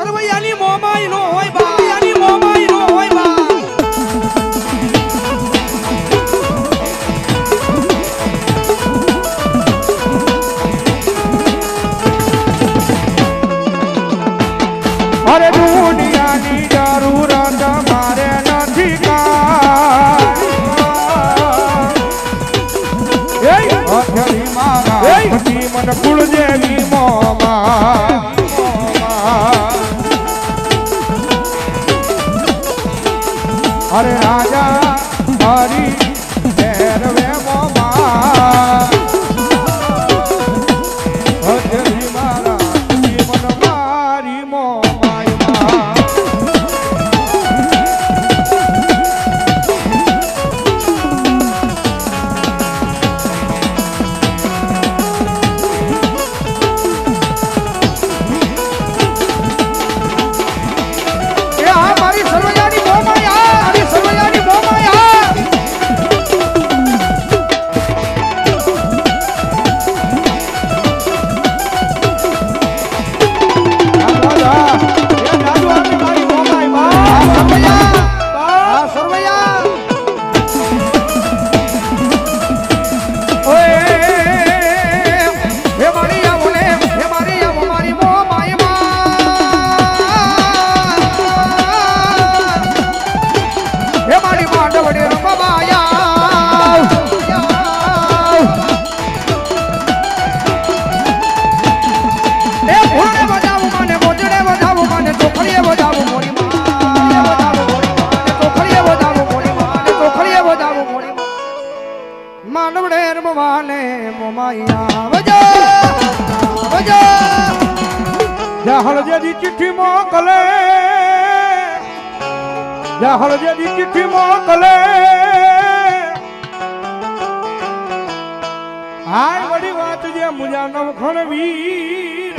સરવૈયાની મોમાઈ નો હોય બા, યાની મોમાઈ નો હોય બા. અરે દુનિયાની જરૂરત મારે નથી કાઈ મારા મન કુળદેવી મોમા અરે રાજા હરી ભેરવે મોમા હરી મારા મન મારી મોમાયમાં હળજેદી ચિઠ્ઠી મોકલે હળજેદી ચિઠ્ઠી મોકલે હાય વડી વાત જે મુજા નવખણ વીર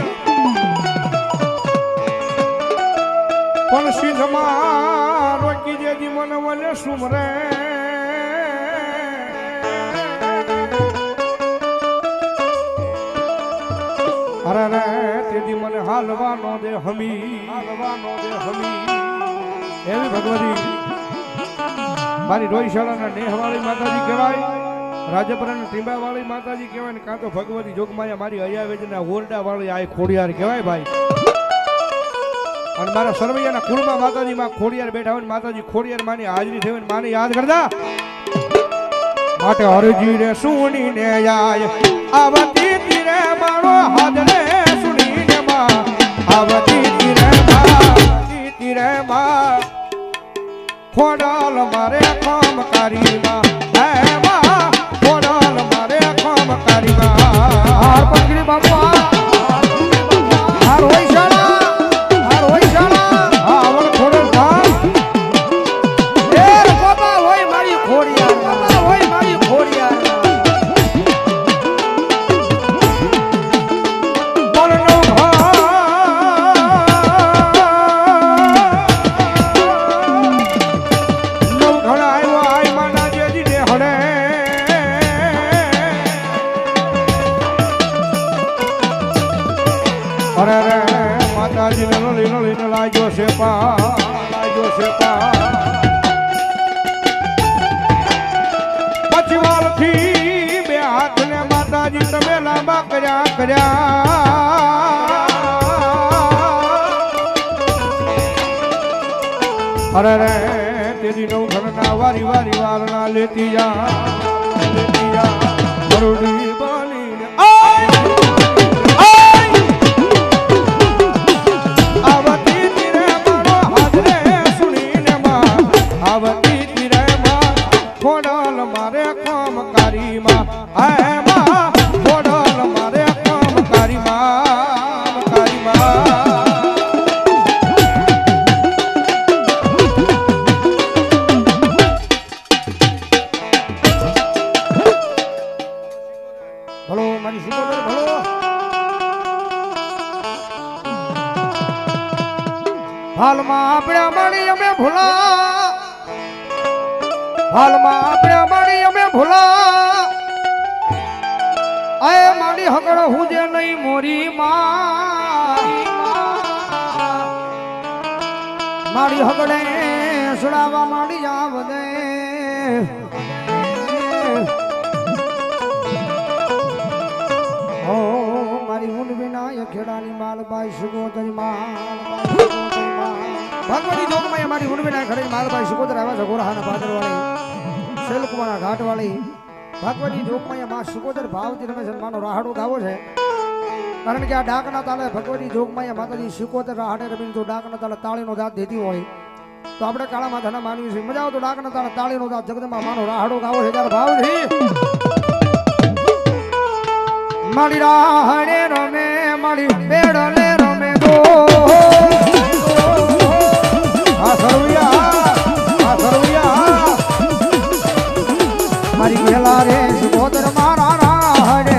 પણ સિંધમાં રોકી જેદી મન વલે સુમરે અરે રે તેદી મને હાલવાનો દે હમી એવી ભગવતી મારી રોઈશાળાના નેહવાળી માતાજી કહેવાય, રાજપરાના ટીંબાવાળી માતાજી કહેવાય ને કાં તો ભગવતી જોગમાયા મારી હયાવેજના ઓરડાવાળી આ ખોડિયાર કહેવાય ભાઈ. અને મારા સરવૈયાના કુળમાં માતાજી માં ખોડિયાર બેઠા હોય માતાજી ખોડિયાર માની હાજરી થઈ હોય માને યાદ કરતા માટે હરજી રે સુણી ને આય આવતી તીરે મારો હાજરે સુણીને માં આવતી તીરે માં ખોડાલ મારે કામકારી માં હે માં ખોડાલ મારે કામકારી માં હાર પંગડી બાપુ હાર હોય શાળા આવણ ખોડલ ભાઈ એ બાબા હોય મારી ખોડિયાર, બાબા હોય મારી ખોડિયાર. અરે રે માતાજી નો લીનો લાગ્યો છે પછી વાલથી બે હાથ ને માતાજી તમે લાંબા કર્યા અરે રે તેદી નવ ઘરના વારી વારના લેતી જા મરુડી બનીને ખોડલ મારે કામકારી માં હે માં ખોડલ મારે કામકારી માં ભલો મારી સુગોદર ભલો હાલમાં આપણે મળી અમે ભૂલા હાલમાં આપણે મળી અમે ભૂલા આય મારી હકડ હું જે નહીં મોરી માં મારી હગડે સુડાવા માંડી જાવ દે ઓ મારી ઊંડ વિનાય ખેડાની માલબાઈ સુગોતરી ભગવતી જોગમાં મારી ઊંડ વિનાય ખેડાની માલબાઈ સુગોતર આવ્યા છે ગોરહાના પાદરવાળી શેલકુમાના ઘાટવાળી ભગવતી જોગમાં માં સુગોતર ભાવતી રમે છે માનો રાહડો ગાવો છે કારણ કે આ ડાકના તાલે ભગવતી જોગમાં માતાજી સિકોતર રાહડે રમીને જો ડાકના તાલે તાળીનો દાંત દેતી હોય તો આપણે કાળા માથાના માનવી છે મજા આવે તો ડાકના તાલે તાળીનો દાંત જગદમાં માનો રાહડો ગાવો છે ત્યારે ભાવથી મારી રાહડે રમે મારી બેડલે રમે ગો આ સર્વિયા મારી ગેલા રે સિકોતર મારા રાહડે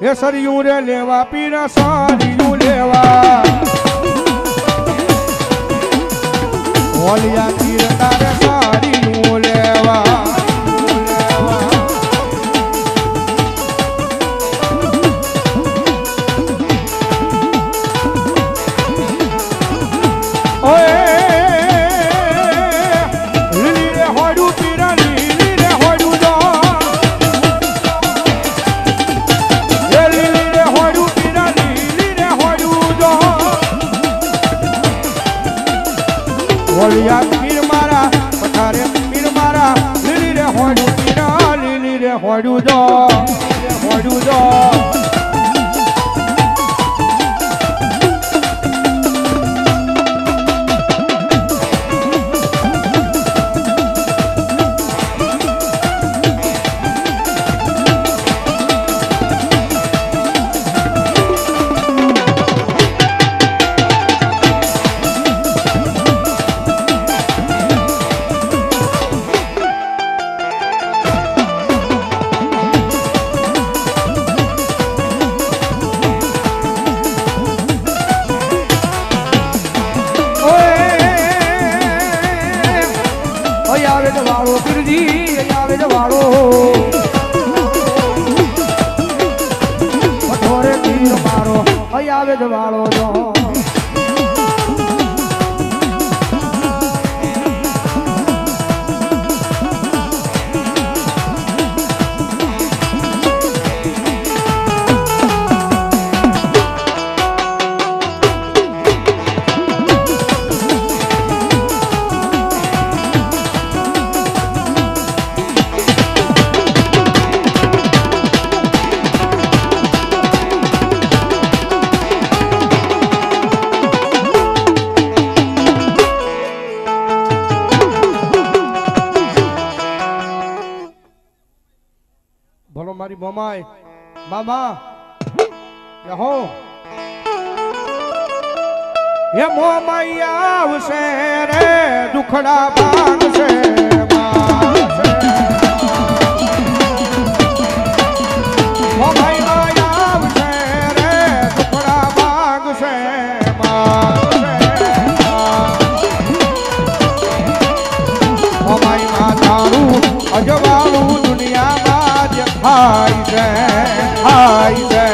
એ સરિયું રે લેવા પીરા સારિયું લેવા ઓલિયા પીર તારે સારિયું લેવા ઓલિયા પીર મારા પથારે પીર મારા લીલી રે હોડું પીરા લીલી રે હોડું જો હોડું જો વાળો પીરજી આવે જ વાળો પથોરે પીર મારો આવે જ વાળો જો ભલો મારી મોમાય મામા હો હે મોમાઈ આવશે રે દુખડા ભાગશે મોમાઈ આવશે રે દુખડા ભાગશે મોમાઈ માં તારું અજવાળું દુનિયામાં હાય છે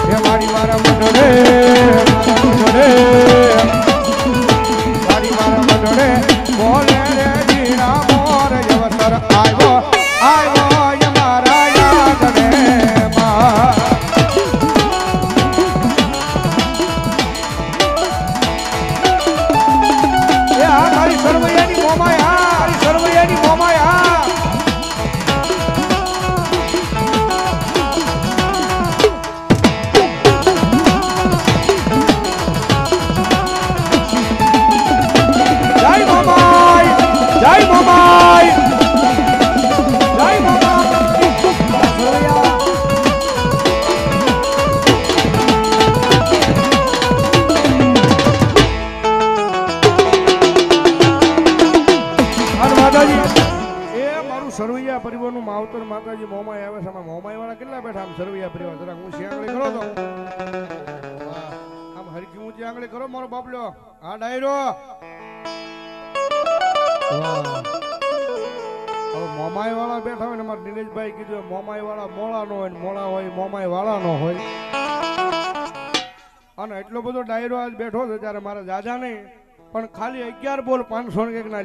હે મારી મારા મંડળે મારી મારા મંડળે બોલે રે જીણા મોર યવસર આવ્યો મારા યાદને માં માવતર માતાજી મોમાઈ આવે છે, આમાં મોમાઈ વાળા કેટલા બેઠા આમ સરવૈયા પરિવાર જરા હું આંગળી કરો તો વાહ, આમ હરકી ઊંચી આંગળી કરો મારો બાપલો, આ ડાયરો વાહ. હવે મોમાઈ વાળા બેઠા હોય ને અમારે નિલેશભાઈ કીધું મોમાઈ વાળા મોળા નો હોય, મોળા હોય મોમાઈ વાળા નો હોય. અને એટલો બધો ડાયરો આજ બેઠો છે ત્યારે મારા દાદા નહીં પણ ખાલી 11 બોલ 500 ના